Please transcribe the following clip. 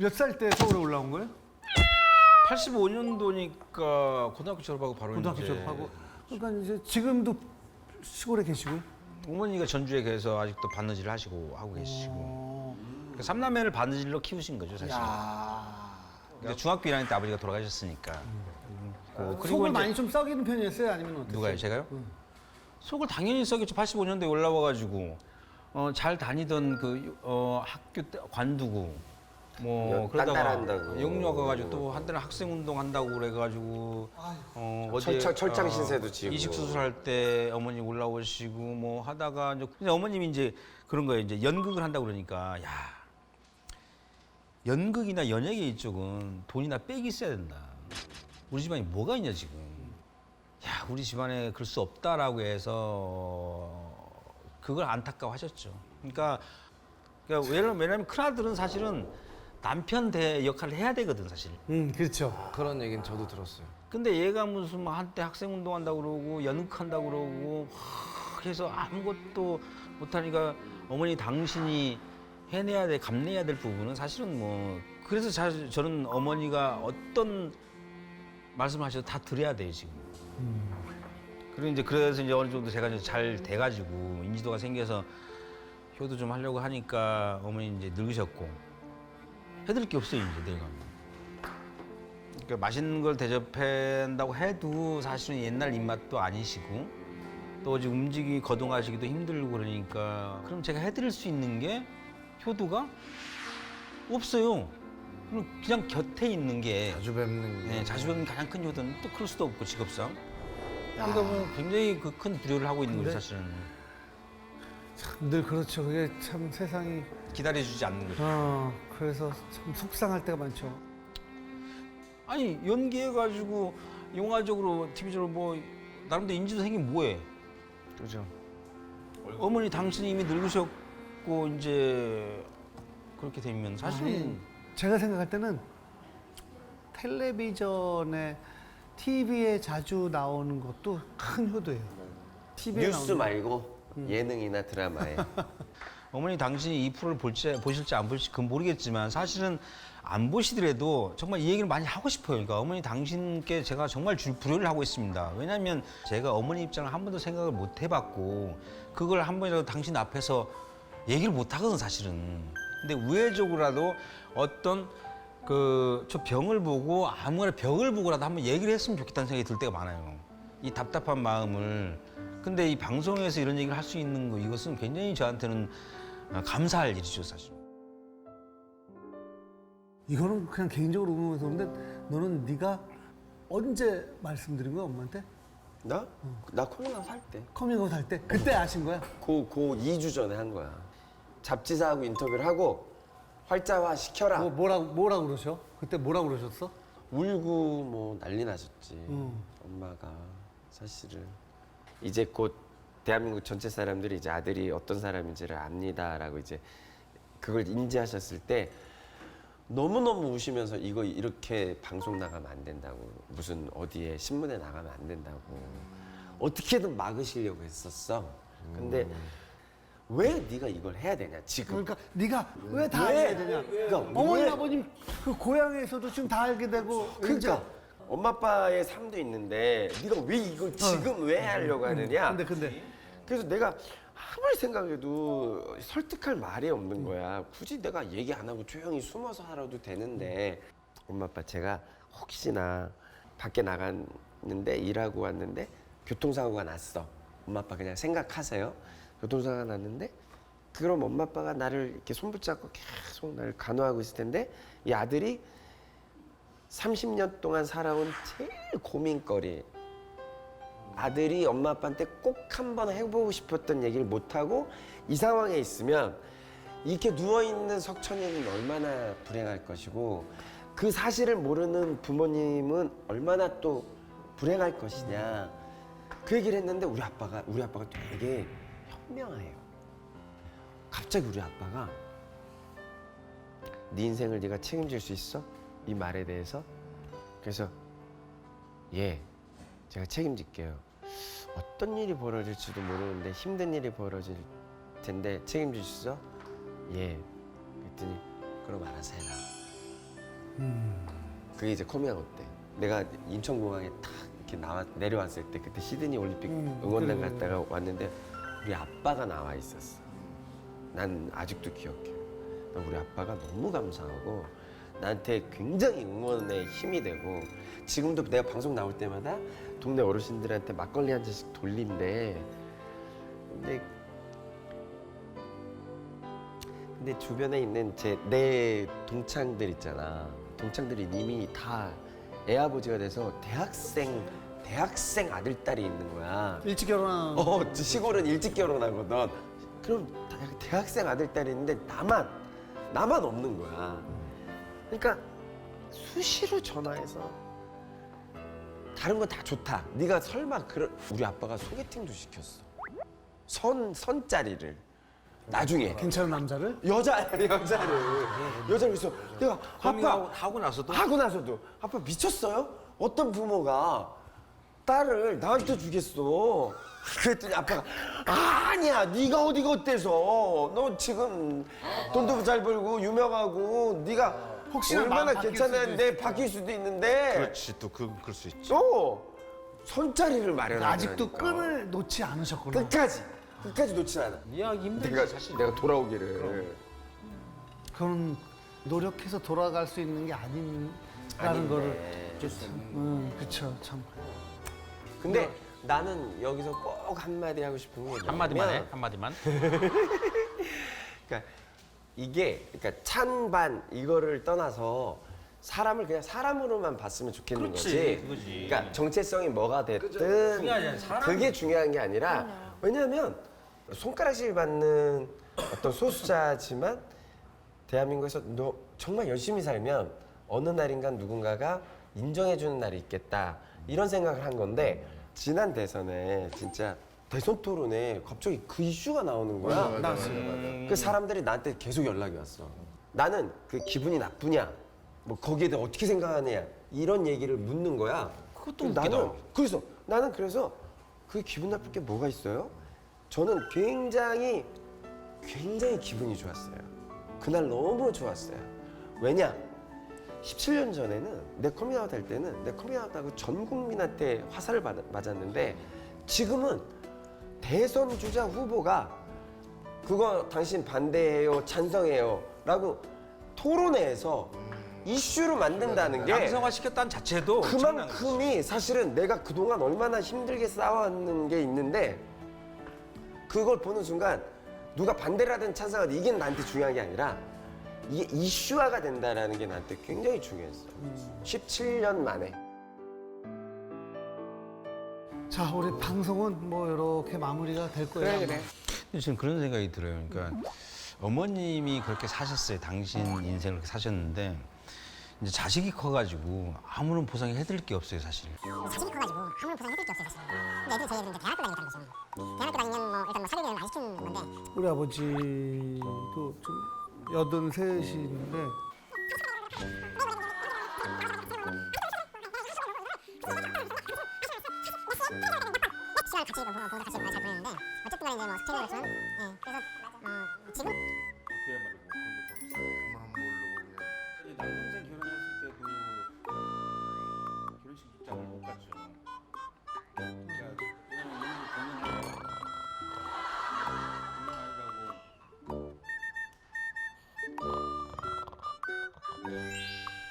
몇 살 때 서울에 올라온 거예요? 85년도니까 고등학교 졸업하고 바로 고등학교 이제 졸업하고. 그러니까 이제 지금도 시골에 계시고요? 어머니가 전주에 계서 아직도 바느질을 하고 계시고 그러니까 삼남매를 바느질로 키우신 거죠 사실. 그러니까 중학교 1학년 때 아버지가 돌아가셨으니까. 그리고 속을 이제 많이 좀 썩이는 편이었어요? 아니면 어땠어요? 누가요? 제가요? 속을 당연히 썩였죠. 85년도에 올라와가지고 잘 다니던 그 학교 때 관두고 뭐 그러다가 딴따라한다고. 영유아 가가지고 또 한때는 학생 운동 한다고 그래가지고 어제 철장 신세도 지고. 이식 수술할 때 어머니 올라오시고 뭐 하다가 이제 근데 어머님이 이제 그런 거예요. 이제 연극을 한다고 그러니까 야 연극이나 연예계 이쪽은 돈이나 빽이 있어야 된다. 우리 집안에 뭐가 있냐 지금. 야 우리 집안에 그럴 수 없다라고 해서 그걸 안타까워하셨죠. 그러니까 왜냐면 큰아들은 사실은 남편 대 역할을 해야 되거든 사실. 그렇죠. 그런 얘기는 저도 들었어요. 근데 얘가 무슨 뭐 한때 학생 운동한다고 그러고 연극한다고 그러고 해서 아무것도 못하니까 어머니 당신이 해내야 돼 감내야 될 부분은 사실은 뭐 그래서 저는 어머니가 어떤 말씀을 하셔도 다 드려야 돼요 지금. 그리고 이제 그래서 이제 어느 정도 제가 이제 잘 돼가지고 인지도가 생겨서 효도 좀 하려고 하니까 어머니 이제 늙으셨고 해드릴 게 없어요 이제 내가. 그러니까 맛있는 걸 대접한다고 해도 사실은 옛날 입맛도 아니시고 또 이제 움직이 거동하시기도 힘들고 그러니까 그럼 제가 해드릴 수 있는 게 효도가 없어요. 그럼 그냥 곁에 있는 게 자주 뵙는 게. 네, 자주 뵙는 가장 큰 효도는 또 그럴 수도 없고 직업상. 그러니까 뭐 굉장히 그 큰 불효를 하고 있는 거죠 사실은. 늘 그렇죠. 그게 참 세상이. 기다려주지 않는 거죠. 그래서 참 속상할 때가 많죠. 아니 연기해가지고 영화적으로 TV적으로 뭐 나름대로 인지도 생기면 뭐해? 그죠. 어머니 당신이 이미 늙으셨고 이제 그렇게 되면 사실은 제가 생각할 때는 텔레비전에 TV에 자주 나오는 것도 큰 효도예요. TV에 뉴스 말고 예능이나 드라마에. 어머니 당신이 이 프로를 보실지 안 보실지 그건 모르겠지만 사실은 안 보시더라도 정말 이 얘기를 많이 하고 싶어요. 그러니까 어머니 당신께 제가 정말 불효를 하고 있습니다. 왜냐하면 제가 어머니 입장을 한 번도 생각을 못 해봤고 그걸 한 번이라도 당신 앞에서 얘기를 못 하거든 사실은. 근데 우회적으로라도 어떤 저 병을 보고 아무거나 벽을 보고라도 한번 얘기를 했으면 좋겠다는 생각이 들 때가 많아요. 이 답답한 마음을. 근데 이 방송에서 이런 얘기를 할 수 있는 거 이것은 굉장히 저한테는 감사할 일이죠 사실. 이거는 그냥 개인적으로 궁금해서 그런데 너는 네가 언제 말씀드린 거야 엄마한테? 나? 나 코로나 살 때. 커밍아웃 할 때? 그때 아신 거야? 그 2주 전에 한 거야. 잡지사하고 인터뷰를 하고 활자화 시켜라. 뭐라고 그러셔? 그때 뭐라고 그러셨어? 울고 뭐 난리 나셨지. 엄마가 사실은 이제 곧 대한민국 전체 사람들이 이제 아들이 어떤 사람인지를 압니다라고 이제 그걸 인지하셨을 때 너무너무 우시면서 이거 이렇게 방송 나가면 안 된다고 무슨 어디에 신문에 나가면 안 된다고 어떻게든 막으시려고 했었어. 근데 왜 네가 이걸 해야 되냐 지금. 그러니까 네가 왜 다 알게 되냐? 그러니까 어머니 왜? 아버님 그 고향에서도 지금 다 알게 되고 그러니까 엄마 아빠의 삶도 있는데 네가 왜 이걸 지금 왜 하려고 하느냐. 근데 그래서 내가 아무리 생각해도 설득할 말이 없는 거야. 굳이 내가 얘기 안 하고 조용히 숨어서 살아도 되는데 엄마 아빠 제가 혹시나 밖에 나갔는데 일하고 왔는데 교통사고가 났어. 엄마 아빠 그냥 생각하세요. 교통사고가 났는데 그럼 엄마 아빠가 나를 이렇게 손붙잡고 계속 나를 간호하고 있을 텐데 이 아들이 30년 동안 살아온 제일 고민거리 아들이 엄마 아빠한테 꼭 한번 해보고 싶었던 얘기를 못하고 이 상황에 있으면 이렇게 누워있는 석천이는 얼마나 불행할 것이고 그 사실을 모르는 부모님은 얼마나 또 불행할 것이냐 그 얘기를 했는데 우리 아빠가 되게 현명해요. 갑자기 우리 아빠가 네 인생을 네가 책임질 수 있어? 이 말에 대해서. 그래서 예, 제가 책임질게요. 어떤 일이 벌어질지도 모르는데 힘든 일이 벌어질 텐데 책임질 수 있어? 예. 그랬더니 그럼 알아서 해라. 그게 이제 커밍아웃 때. 내가 인천공항에 탁 이렇게 내려왔을 때 그때 시드니 올림픽 응원단 그래. 갔다가 왔는데 우리 아빠가 나와 있었어. 난 아직도 기억해. 난 우리 아빠가 너무 감사하고 나한테 굉장히 응원에 힘이 되고 지금도 내가 방송 나올 때마다 동네 어르신들한테 막걸리 한 잔씩 돌린대. 근데 주변에 있는 내 동창들 있잖아. 동창들이 이미 다 애아버지가 돼서 대학생 아들 딸이 있는 거야. 일찍 결혼한. 시골은 일찍 결혼하거든. 그럼 대학생 아들 딸이 있는데 나만 없는 거야. 그러니까 수시로 전화해서 다른 건 다 좋다. 네가 설마 우리 아빠가 소개팅도 시켰어. 선짜리를 나중에 괜찮은 남자를? 여자를 그래서 내가 아빠 하고 나서도 하고 나서도 아빠 미쳤어요? 어떤 부모가 딸을 나한테 주겠어? 그랬더니 아빠가 아니야 네가 어디가 어때서 너 지금 돈도 잘 벌고 유명하고 네가 혹시나 얼마나 마음 바뀔 수도 괜찮은데 바뀔 수도 있는데 그렇지 또 그럴 수 있지. 또 손자리를 마련하니까 아직도 끈을 놓지 않으셨구나. 끝까지 놓지 않아. 이해하기 힘들지 내가 사실. 내가 돌아오기를 그건 노력해서 돌아갈 수 있는 게 아닌라는 거를. 그렇죠. 참. 근데 나는 여기서 꼭 한마디 하고 싶은 게 뭐냐면 한마디만 해. 한마디만. 그러니까 이게 그러니까 찬반 이거를 떠나서 사람을 그냥 사람으로만 봤으면 좋겠는 그렇지, 거지. 그거지. 그러니까 정체성이 뭐가 됐든 중요하지 않아. 사람. 그게 중요한 게 아니라 왜냐하면 손가락질 받는 어떤 소수자지만 대한민국에서 너 정말 열심히 살면 어느 날인가 누군가가 인정해주는 날이 있겠다 이런 생각을 한 건데 지난 대선에 진짜 대선 토론에 갑자기 그 이슈가 나오는 거야. 나왔어요. 그 사람들이 나한테 계속 연락이 왔어. 나는 그 기분이 나쁘냐, 뭐 거기에 대해 어떻게 생각하느냐 이런 얘기를 묻는 거야. 그것도 웃기다. 나는 그래서 그게 기분 나쁠 게 뭐가 있어요? 저는 굉장히 기분이 좋았어요. 그날 너무 좋았어요. 왜냐? 17년 전에는 내 커밍아웃 할 때는 내 커밍아웃하고 전 국민한테 화살을 맞았는데 지금은 대선 주자 후보가 그거 당신 반대해요, 찬성해요 라고 토론회에서 이슈로 만든다는 게 양성화 시켰다는 자체도 엄청난 거지. 그만큼이 사실은 내가 그동안 얼마나 힘들게 싸웠는 게 있는데 그걸 보는 순간 누가 반대를 하든 찬성하든 이게 나한테 중요한 게 아니라 이게 이슈화가 된다는 게 나한테 굉장히 중요했어. 17년 만에. 자, 우리 방송은 뭐 이렇게 마무리가 될 거예요. 그래. 근데 저는 그런 생각이 들어요. 그러니까 어머님이 그렇게 사셨어요. 당신 인생을 그렇게 사셨는데 이제 자식이 커가지고 아무런 보상이 해드릴 게 없어요, 사실. 자식이 커가지고 아무런 보상이 해줄 게 없어요 사실. 근데 애들이 저희 애들은 이제 대학교 다니겠다는 거죠. 대학교 다니면 뭐 일단 뭐 사교육을 많이 시키는 건데 우리 아버지도 좀 83이신데 시간 같이 보다 같이 잘 보냈는데 어쨌든 간에 이제 뭐 스케줄이 그렇지만 예 그래서 지금